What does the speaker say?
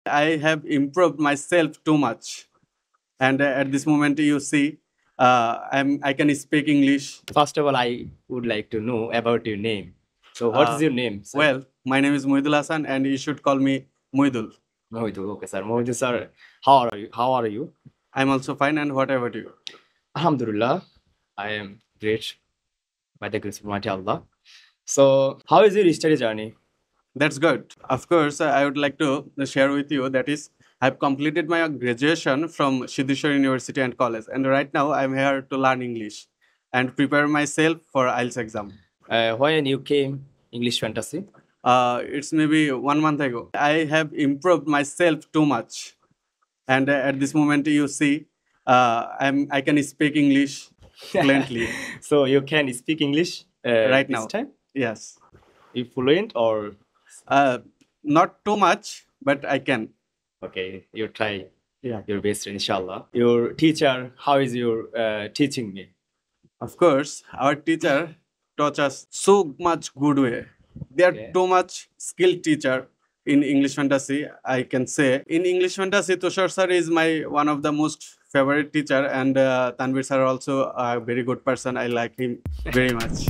I have improved myself too much. And at this moment, you see, I can speak English. First of all, I would like to know about your name. So, what is your name, sir? Well, my name is Muidul Hasan, and you should call me Muidul. Mohidul. Okay, sir. Mohidul, sir. How are you? How are you? I'm also fine, and what about you? Alhamdulillah, I am great by the grace of Almighty Allah. So, how is your study journey? That's good. Of course, I would like to share with you that is, I've completed my graduation from Siddheshwar University and College, and right now I'm here to learn English and prepare myself for IELTS exam. When you came English fantasy? It's maybe 1 month ago. I have improved myself too much, and at this moment, you see, I can speak English fluently. So you can speak English Right this now. time? Yes, You fluent or not too much, but I can. okay? You try Yeah. your best, inshallah. Your teacher, how is your teaching me? Of course, our teacher taught us so much good way. They are Okay. too much skilled teacher in English fantasy. I can say in English fantasy, Tushar sir is my one of the most favorite teacher, and Tanvir sir also a very good person. I like him very much.